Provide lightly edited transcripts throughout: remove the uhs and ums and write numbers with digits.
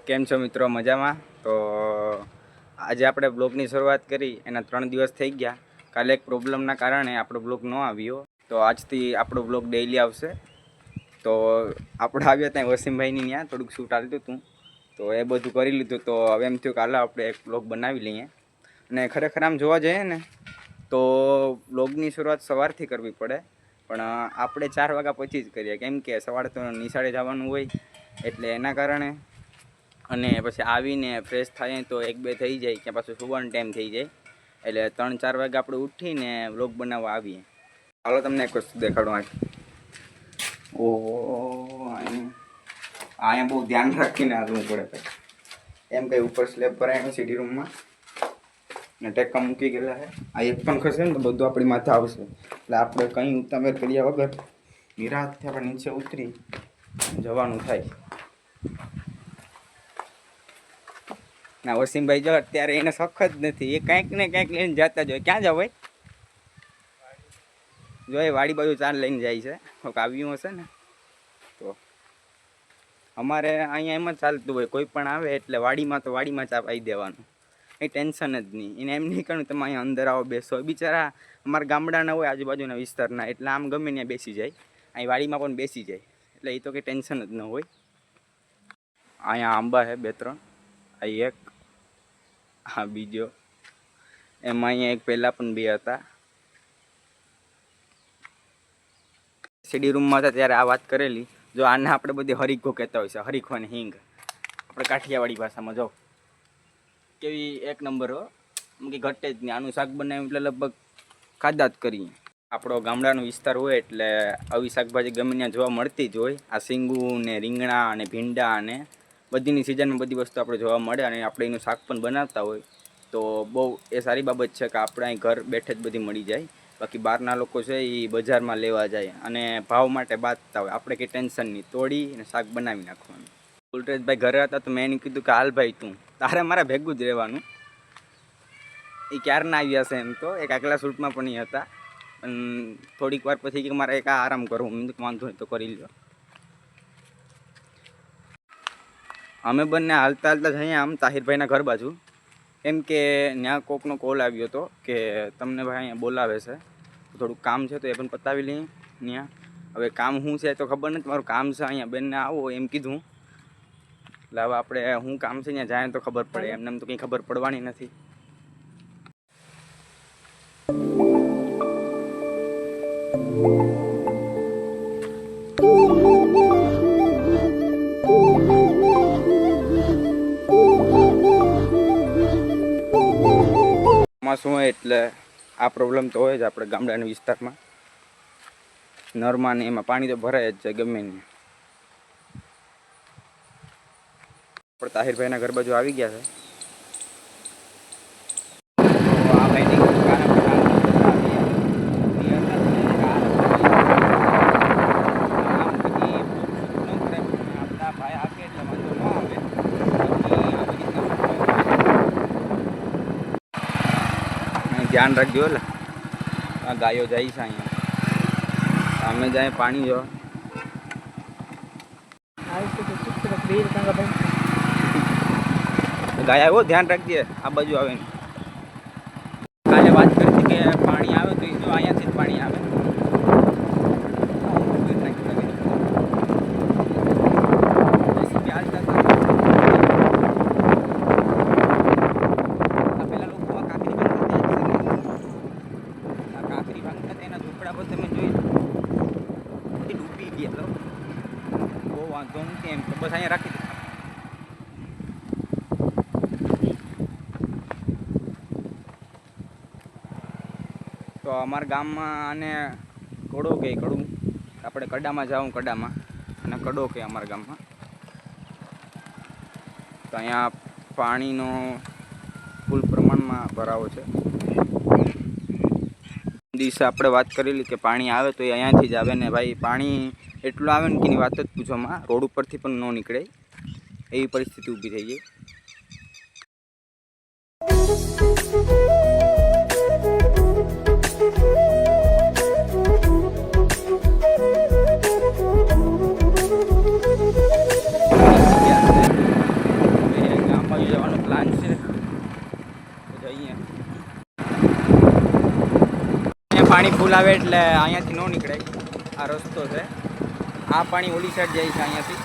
કેમ છો મિત્રો? મજામાં? તો આજે આપણે બ્લોગની શરૂઆત કરી એના 3 દિવસ થઈ ગયા. કાલે એક પ્રોબ્લેમના કારણે આપણો બ્લોગ ન આવ્યો, તો આજથી આપણો બ્લોગ ડેઈલી આવશે. તો આપણે આવ્યા ત્યાં વસીમભાઈની ત્યાં થોડુંક શૂટ હાલતું હતું, તો એ બધું કરી લીધું. તો હવે એમ થયું કે હાલો આપણે એક બ્લોગ બનાવી લઈએ. અને ખરેખર આમ જોવા જઈએ ને તો બ્લોગની શરૂઆત સવારથી કરવી પડે, પણ આપણે 4 વાગ્યા પછી જ કરીએ, કેમ કે સવારે તો નિશાળે જવાનું હોય એટલે એના કારણે. અને પછી આવીને ફ્રેશ થાય તો 1-2 થઈ જાય, કે પાછું સુવાનો ટાઈમ થઈ જાય, એટલે 3-4 વાગે આપણે ઉઠીને વ્લોગ બનાવવા આવીએ. હાલો તમને એક વસ્તુ દેખાડું. ઓહો, અહીંયા બહુ ધ્યાન રાખીને હાલવું પડે. એમ કંઈ ઉપર સ્લેબ પર આવ્યું સીડી રૂમમાં ને ટેકા મૂકી ગયેલા છે. આ એક પણ ખસે ને તો બધું આપણી માથે આવશે, એટલે આપણે કંઈ ઉતામેર કર્યા વગર નિરાંતથી આપણે નીચે ઉતરી જવાનું થાય. ના વસીમભાઈ જો અત્યારે એને શોખ જ નથી, એ કંઈક ને કંઈક લઈને જતા જ હોય. ક્યાં જાવ ભાઈ? જો એ વાડી બાજુ ચાર લઈને જાય છે, કોઈક આવ્યું હશે ને. તો અમારે અહીંયા એમ જ ચાલતું હોય, કોઈ પણ આવે એટલે વાડીમાં તો વાડીમાં ચા પાઈ દેવાનું, કંઈ ટેન્શન જ નહીં. એને એમ નહીં કહ્યું તમે અહીંયા અંદર આવો બેસો. બિચારા અમારા ગામડાના હોય, આજુબાજુના વિસ્તારના, એટલે આમ ગમે ત્યાં બેસી જાય. અહીં વાડીમાં પણ બેસી જાય, એટલે એ તો કંઈ ટેન્શન જ ન હોય. અહીંયા આંબા છે 2-3, આ એક, હા બીજો, એમાં અહીંયા એક પહેલાં પણ 2 હતા. સીડી રૂમમાં હતા ત્યારે આ વાત કરેલી. જો આને આપણે બધી હરીખો કહેતા હોય છે, હરીખો અને હિંગ, આપણે કાઠિયાવાડી ભાષામાં. જો કેવી એક નંબર હો, કે ઘટે જ નહીં. આનું શાક બનાવ્યું એટલે લગભગ ખાધા જ કરીએ. આપણો ગામડાનો વિસ્તાર હોય એટલે આવી શાકભાજી ગમે ત્યાં જોવા મળતી જ હોય. આ શીંગું ને રીંગણા અને ભીંડા અને બધીની સિઝનમાં બધી વસ્તુ આપણે જોવા મળે, અને આપણે એનું શાક પણ બનાવતા હોય. તો બહુ એ સારી બાબત છે કે આપણે અહીં ઘર બેઠે જ બધી મળી જાય. બાકી બહારના લોકો છે એ બજારમાં લેવા જાય અને ભાવ માટે બાંધતા હોય. આપણે કંઈ ટેન્શન નહીં, તોડી અને શાક બનાવી નાખવાનું. કુલરેશભાઈ ઘરે હતા તો મેં એને કીધું કે હાલ ભાઈ તું તારે મારા ભેગું જ રહેવાનું. એ ક્યારના આવ્યા છે એમ તો, એક આગલા શૂટમાં પણ એ હતા, પણ થોડીક વાર પછી કે મારે એક આરામ કરવું. મેં તો વાંધો નહીં તો કરી લો. અમે બંને હાલતા હાલતા જઈએ આમ તાહિરભાઈના ઘર બાજુ, કેમ કે ત્યાં કોકનો કોલ આવ્યો હતો કે તમને ભાઈ અહીંયા બોલાવે છે, થોડુંક કામ છે તો એ પણ પતાવી લઈએ ત્યાં. હવે કામ શું છે તો ખબર નથી, મારું કામ છે અહીંયા બેનને આવો એમ કીધું. એટલે હવે આપણે શું કામ છે ત્યાં જાય તો ખબર પડે, એમને એમ તો કંઈ ખબર પડવાની નથી. શું હોય એટલે આ પ્રોબ્લેમ તો હોય જ આપણે ગામડાના વિસ્તારમાં. નરમાં ને એમાં પાણી તો ભરાય જ છે ગમે ને. આપણે તાહિરભાઈના ઘર બાજુ આવી ગયા છે. તો આ ભાઈની દુકાન ધ્યાન રાખજો. એટલે આ ગાયો જાય છે અહીંયા, અમે જાય પાણી જો ગાય આવ્યો, ધ્યાન રાખજે આ બાજુ આવે ને. કાલે વાત કરી કે પાણી આવે તો જો અહીંયાથી જ પાણી આવે. વાંધો નથી એમ તો બસ અહીંયા રાખી દે. તો અમારા ગામમાં આને કડો કે કડું, આપણે કડામાં જાઉં કડામાં, અને કડો કે અમારા ગામમાં. તો અહીંયા પાણીનો ફૂલ પ્રમાણમાં ભરાવો છે. દિવસે આપણે વાત કરેલી કે પાણી આવે તો એ અહીંયાથી જ આવે ને ભાઈ. પાણી એટલું આવે ને કે એની વાત જ પૂછવામાં, રોડ ઉપરથી પણ ન નીકળે એવી પરિસ્થિતિ ઊભી થઈ ગઈ. પાણી ફૂલ આવે એટલે અહીંયાથી ન નીકળાય. આ રસ્તો છે, આ પાણી ઓલી સાઈડ જાય છે. અહીંયાથી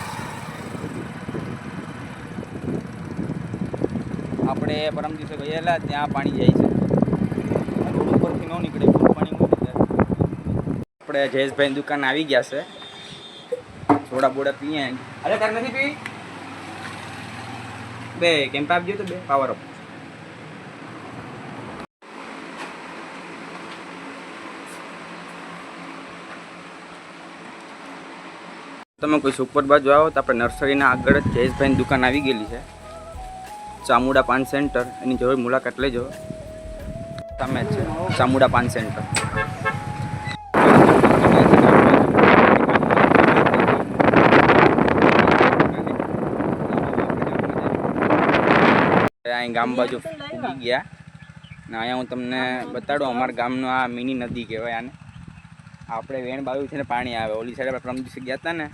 આપણે પરમ દિવસે ગયેલા ત્યાં પાણી જાય છે. રોડ ઉપરથી ન નીકળે, ફૂલ પાણી ન નીકળે. આપણે જયેશભાઈની દુકાન આવી ગયા છે. થોડા બોડા પીએ. અરે તાર નથી પી બે કેમ્પ આપજો તો બે પાવર અપ. તમે કોઈ સુપર બાજુ આવો તો આપણે નર્સરીના આગળ જ જયેશભાઈની દુકાન આવી ગયેલી છે, ચામુડા પાન સેન્ટર. એની જરૂર મુલાકાત લેજો. સામે જ છે ચામુડા પાન સેન્ટર. અહીં ગામ બાજુ ઉગી ગયા ને અહીંયા હું તમને બતાડું. અમારા ગામનો આ મિની નદી કહેવાય આને. આપણે વેણ બાજુ છે ને પાણી આવે. ઓલી સાઈડ આપણે પરમ દિવસે ગયા હતા ને,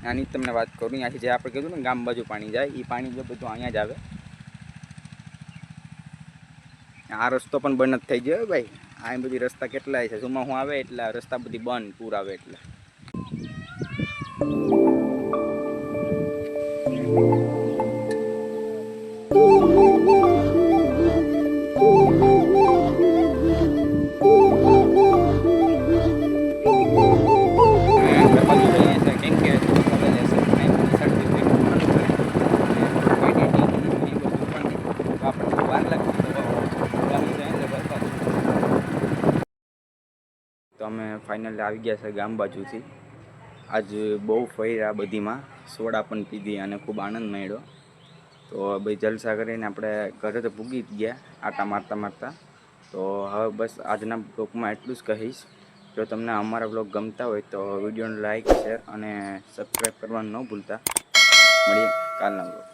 આની તમને વાત કરું. ત્યાંથી જે આપણે કીધું ને ગામ બાજુ પાણી જાય, એ પાણી જો બધું અહીંયા જ આવે. આ રસ્તો પણ બંધ જ થઈ ગયો ભાઈ. આ બધી રસ્તા કેટલાય છે, સુમાં હું આવે એટલે રસ્તા બધી બંધ, પૂર આવે એટલે. તો અમે ફાઇનલી આવી ગયા છે ગામ બાજુથી. આજ બહુ ફર્યા બધીમાં, સોડા પણ પીધી અને ખૂબ આનંદ મળ્યો. તો ભાઈ જલસા કરીને આપણે ઘરે તો પૂગી જ ગયા આટા મારતા મારતા. તો હવે બસ આજના બ્લોગમાં એટલું જ કહીશ. જો તમને અમારા બ્લોગ ગમતા હોય તો વિડીયોને લાઇક, શેર અને સબસ્ક્રાઈબ કરવાનું ન ભૂલતા. મળીએ કાલના બ્લોગ.